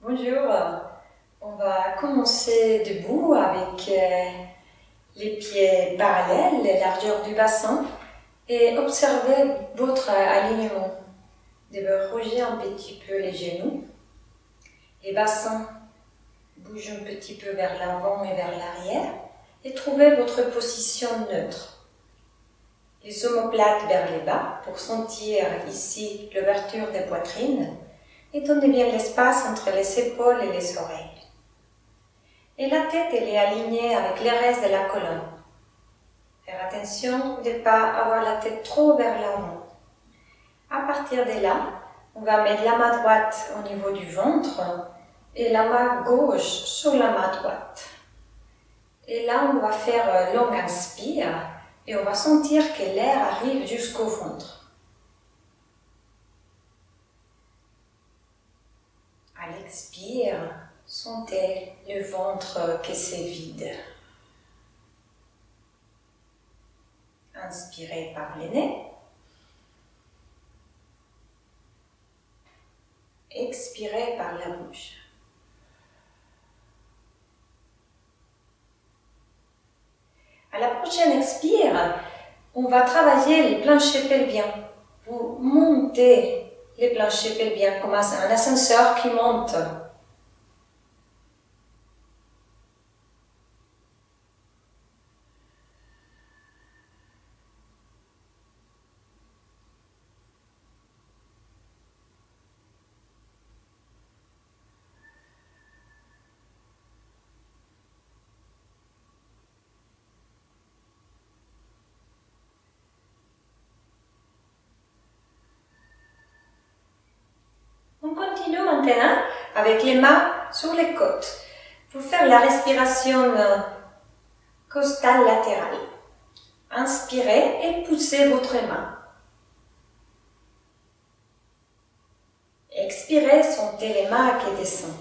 Bonjour, on va commencer debout avec les pieds parallèles, la largeur du bassin et observez votre alignement. Déverrouillez un petit peu les genoux, les bassins bougent un petit peu vers l'avant et vers l'arrière et trouvez votre position neutre. Les omoplates vers les bas pour sentir ici l'ouverture des poitrines et donnez bien l'espace entre les épaules et les oreilles. Et la tête elle est alignée avec le reste de la colonne. Faire attention de ne pas avoir la tête trop vers l'avant. À partir de là, on va mettre la main droite au niveau du ventre et la main gauche sur la main droite. Et là, on va faire long inspire et on va sentir que l'air arrive jusqu'au ventre. À l'expire, sentez le ventre qui se vide. Inspirez par le nez. Expirez par la bouche. À la prochaine expire, on va travailler les planchers pelviens. Vous montez les planchers pelviens comme un ascenseur qui monte. On continue maintenant avec les mains sur les côtes. Pour faire la respiration costale latérale. Inspirez et poussez votre main. Expirez, sentez les mains qui descendent.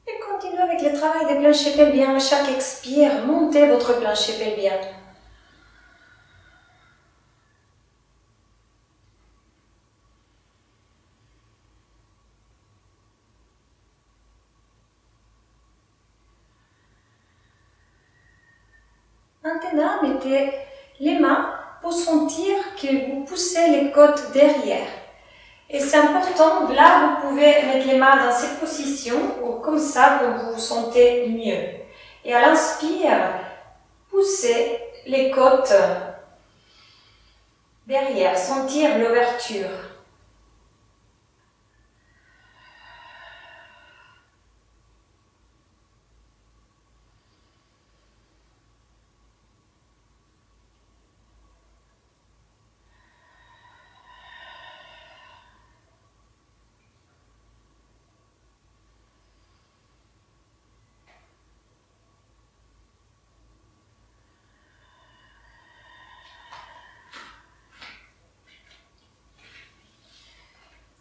Et continuez avec le travail des planchers pelviens. À chaque expire, montez votre plancher pelvien. Maintenant, mettez les mains pour sentir que vous poussez les côtes derrière. Et c'est important, là vous pouvez mettre les mains dans cette position, ou comme ça vous vous sentez mieux. Et à l'inspire, poussez les côtes derrière, sentir l'ouverture.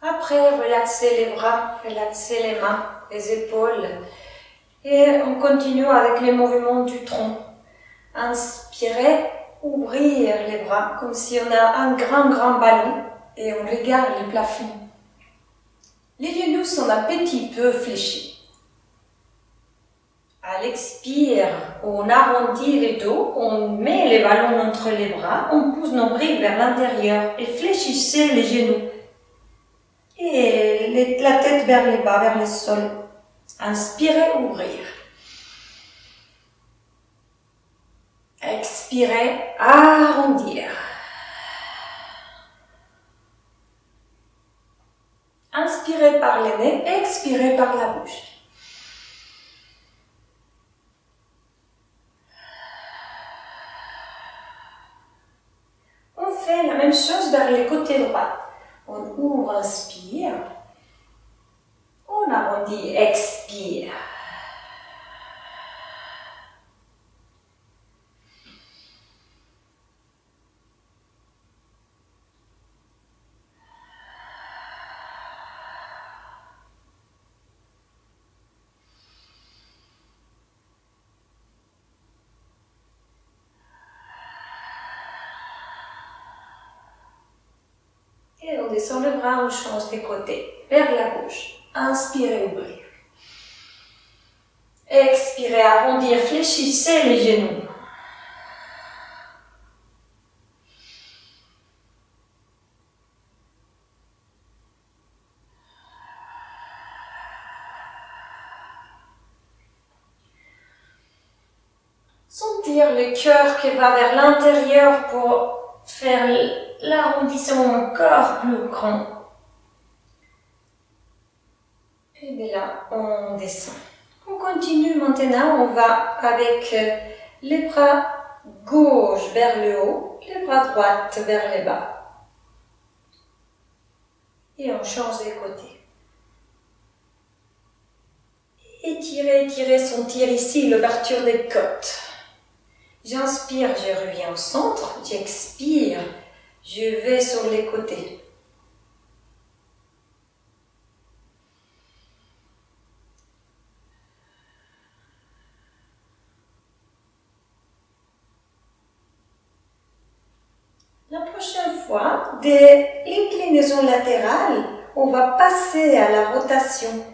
Après, relaxez les bras, relaxez les mains, les épaules. Et on continue avec les mouvements du tronc. Inspirez, ouvrir les bras comme si on a un grand ballon et on regarde le plafond. Les genoux sont un petit peu fléchis. À l'expire, on arrondit le dos, on met les ballons entre les bras, on pousse nos briques vers l'intérieur et fléchissez les genoux. Et la tête vers les bas, vers le sol. Inspirez, ouvrir. Expirez, arrondir. Inspirez par le nez, expirez par la bouche. On fait la même chose vers le côté droit. On ouvre, inspire. On arrondit, expire. descend le bras, on change de côté, vers la gauche. Inspirez, ouvrez. Expirez, arrondir, fléchissez les genoux. Sentir le cœur qui va vers l'intérieur pour faire l'arrondissement encore plus grand. Et de là, on descend. On continue maintenant, on va avec les bras gauche vers le haut, les bras droits vers le bas. Et on change de côté. Étirez, étirez, sentir ici l'ouverture des côtes. J'inspire, je reviens au centre, j'expire, je vais sur les côtés. La prochaine fois, des inclinaisons latérales, on va passer à la rotation.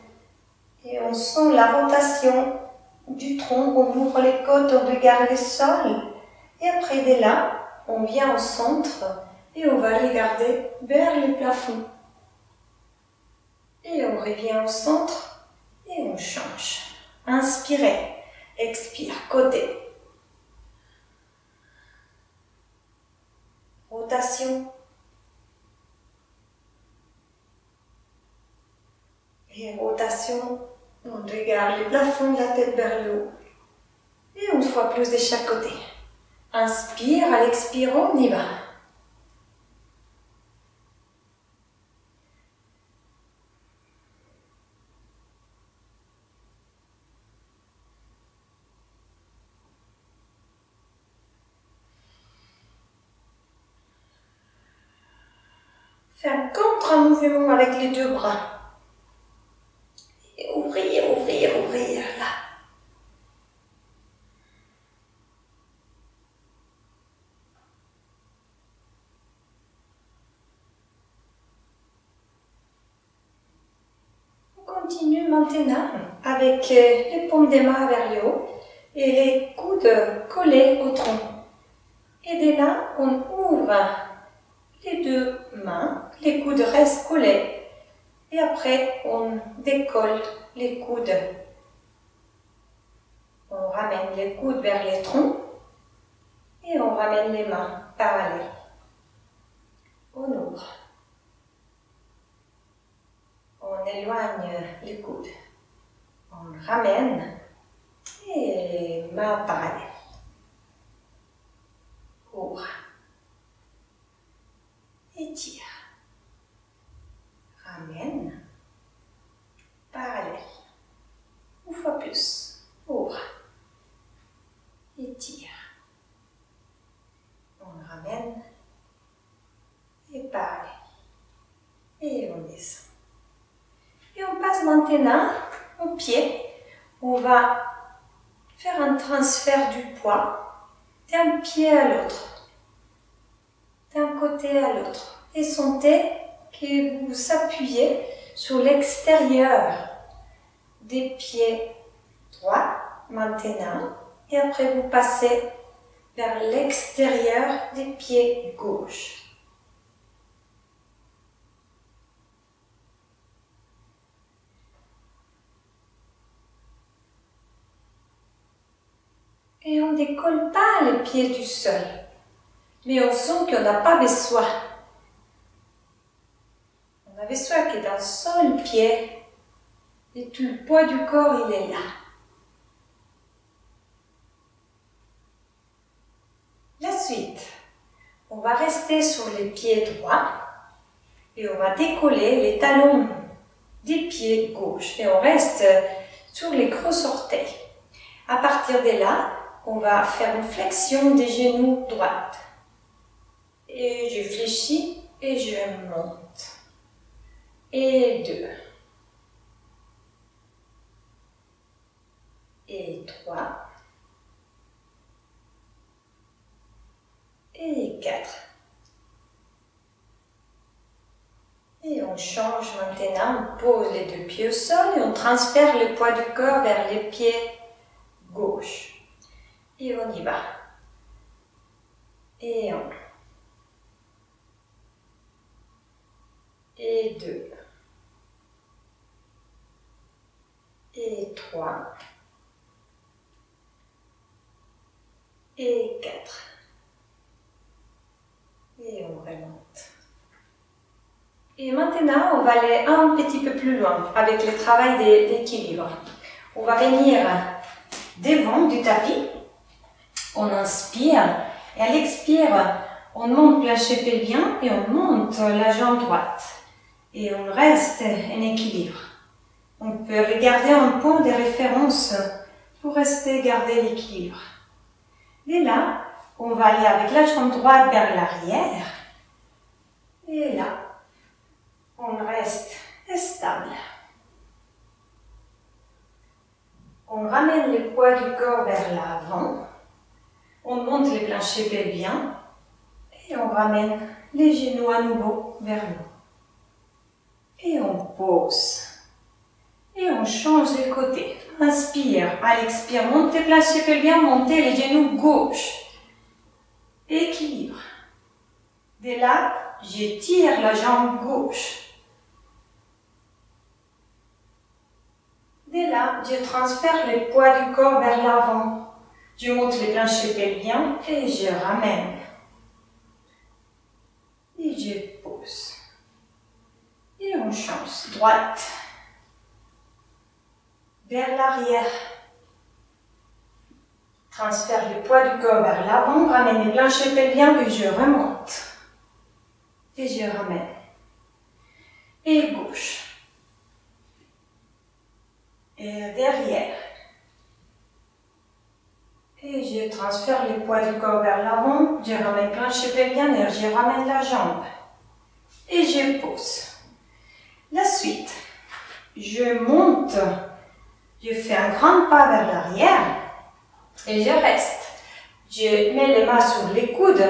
Et on sent la rotation du tronc, on ouvre les côtes, on regarde le sol. Et après de là, on vient au centre et on va regarder vers le plafond. Et on revient au centre et on change. Inspirez, expire, côté. Rotation. Et rotation, on regarde le plafond, la tête vers le haut. Et une fois plus de chaque côté. Inspire, à l'expire, on y va. Faire un contre-mouvement avec les deux bras. Et ouvrir, ouvrir, ouvrir, là. On continue maintenant avec les paumes des mains vers le haut et les coudes collés au tronc. Et de là, on ouvre les deux mains, les coudes restent collés. Et après, on décolle les coudes. On ramène les coudes vers les troncs et on ramène les mains parallèles. On ouvre. On éloigne les coudes. On ramène et mains parallèles. Ouvre. Étire. Ramène. Parallèle. Une fois plus. Ouvre. Étire. On ramène. Et parallèle. Et on descend. Et on passe maintenant au pied. On va faire un transfert du poids d'un pied à l'autre, d'un côté à l'autre. Et sentez que vous appuyez sur l'extérieur des pieds droits maintenant. Et après vous passez vers l'extérieur des pieds gauches. Et on ne décolle pas les pieds du sol, mais on sent qu'on n'a pas besoin. On a besoin que d'un seul pied, et tout le poids du corps, il est là. La suite, on va rester sur les pieds droits, et on va décoller les talons des pieds gauches, et on reste sur les gros orteils. À partir de là, on va faire une flexion des genoux droits. Et je fléchis et je monte. Et 2. Et 3. Et 4. on change maintenant, on pose les deux pieds au sol et on transfère le poids du corps vers les pieds gauche. Et on y va. Et 1. Et 2. Et 3. Et 4. Et on remonte. Et maintenant, on va aller un petit peu plus loin avec le travail d'équilibre. On va venir devant du tapis. On inspire et à l'expire, on monte plancher pelvien et on monte la jambe droite. Et on reste en équilibre. On peut regarder un point de référence pour rester garder l'équilibre. Et là, on va aller avec la jambe droite vers l'arrière. Et là, on reste stable. On ramène le poids du corps vers l'avant. On monte les planchers pelviens. Et on ramène les genoux à nouveau vers nous. Et on pose. Et on change de côté. Inspire. À l'expire, montez plancher pelvien, montez les genoux gauche. Équilibre. De là, j'étire la jambe gauche. De là, je transfère le poids du corps vers l'avant. Je monte les planchers pelviens et je ramène. Et je pose. Et on change. Droite. Vers l'arrière. Transfère le poids du corps vers l'avant, ramène les planchers pelviens et je remonte. Et je ramène. Et gauche. Et derrière. Et je transfère le poids du corps vers l'avant, je ramène plancher pelvien et je ramène la jambe. Et je pose. La suite. Je monte. Je fais un grand pas vers l'arrière. Et je reste. Je mets les mains sur les coudes.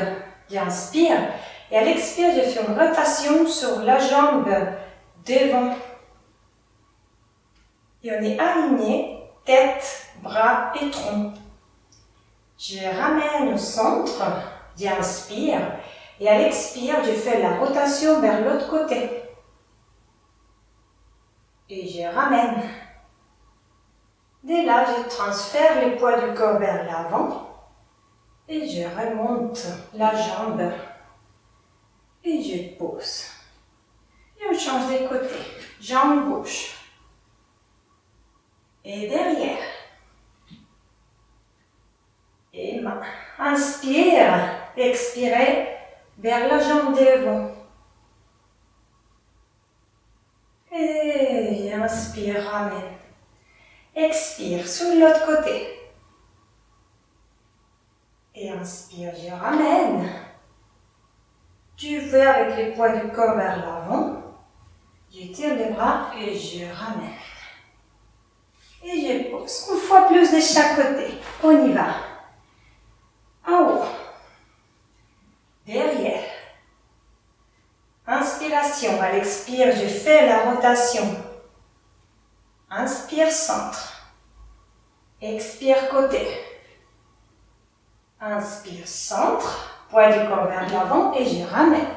J'inspire. Et à l'expire, je fais une rotation sur la jambe devant. Et on est aligné, tête, bras et tronc. Je ramène au centre, j'inspire. Et à l'expire, je fais la rotation vers l'autre côté. Et je ramène. Dès là, je transfère le poids du corps vers l'avant. Et je remonte la jambe. Et je pose. Et on change de côté. Jambe gauche. Et derrière. Et main. Inspire. Expirez vers la jambe devant. Et inspire, ramène. Expire sur l'autre côté. Et inspire, je ramène. Je vais avec le poids du corps vers l'avant. Je tire les bras et je ramène. Et je pose. Une fois plus de chaque côté. On y va. En haut. Derrière. Inspiration. À l'expire, je fais la rotation. Inspire, centre. Expire, côté. Inspire, centre. Poids du corps vers l'avant et je ramène.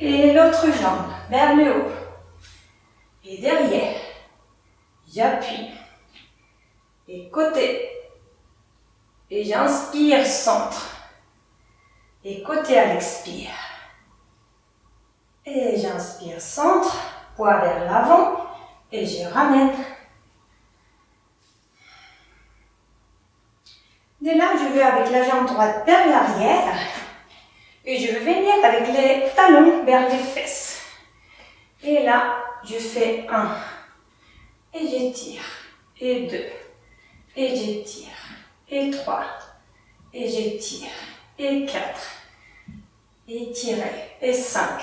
Et l'autre jambe vers le haut. Et derrière. J'appuie. Et côté. Et j'inspire, centre. Et côté à l'expire. Et j'inspire, centre. Poids vers l'avant. Et je ramène. De là, je vais avec la jambe droite vers l'arrière. Et je vais venir avec les talons vers les fesses. Et là, je fais 1. Et j'étire. Et 2. Et j'étire. Et 3. Et j'étire. Et 4. Étirer. Et 5.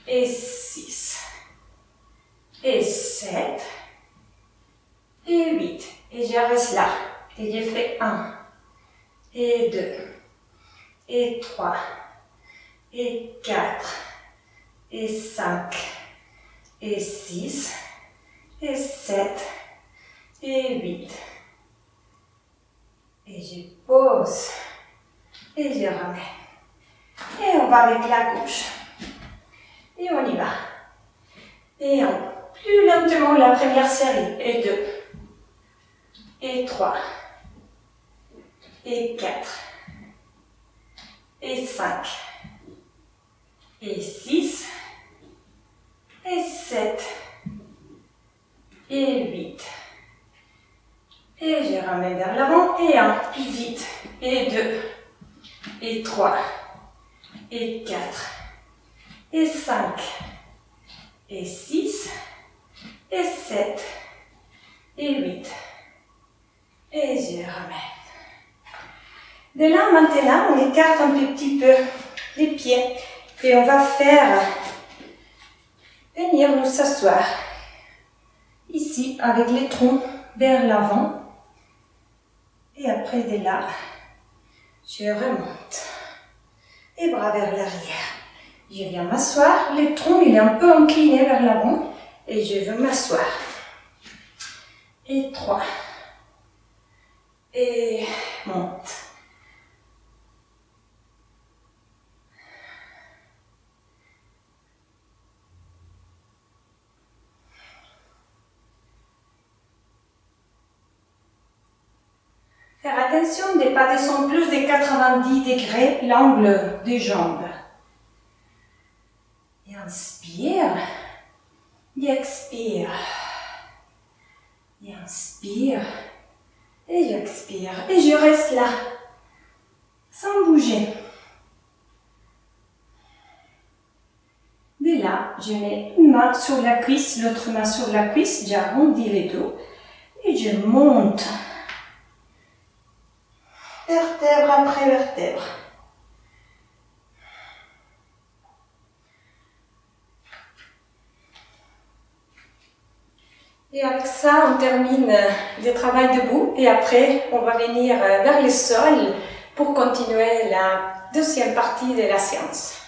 Et 6. Et 7. Et 8. Et je reste là. Et je fais 1. Et 2. Et 3. Et 4. et 5, et 6, et 7, et 8. Et je pose, et je ramène. Et on va avec la gauche. Et on y va. Et plus lentement la première série. Et 2, et 3, et 4, et 5, et 6, et 7, et 8. Et je ramène vers l'avant, et 1, plus vite, et 2, et 3, et 4, et 5, et 6, et 7, et 8. Et je ramène. De là, maintenant, on écarte un petit peu les pieds, et on va faire venir nous s'asseoir ici avec les troncs vers l'avant. Et après de là, je remonte. Et bras vers l'arrière. Je viens m'asseoir. Le tronc il est un peu incliné vers l'avant. Et je veux m'asseoir. Et 3. Et monte. Faire attention de ne pas descendre plus de 90 degrés l'angle des jambes. Et inspire. Et expire. Et inspire. Et j'expire. Et je reste là. Sans bouger. De là, je mets une main sur la cuisse, l'autre main sur la cuisse. J'arrondis les dos. Et je monte. Vertèbre après vertèbre. Et avec ça, on termine le travail debout et après, on va venir vers le sol pour continuer la deuxième partie de la séance.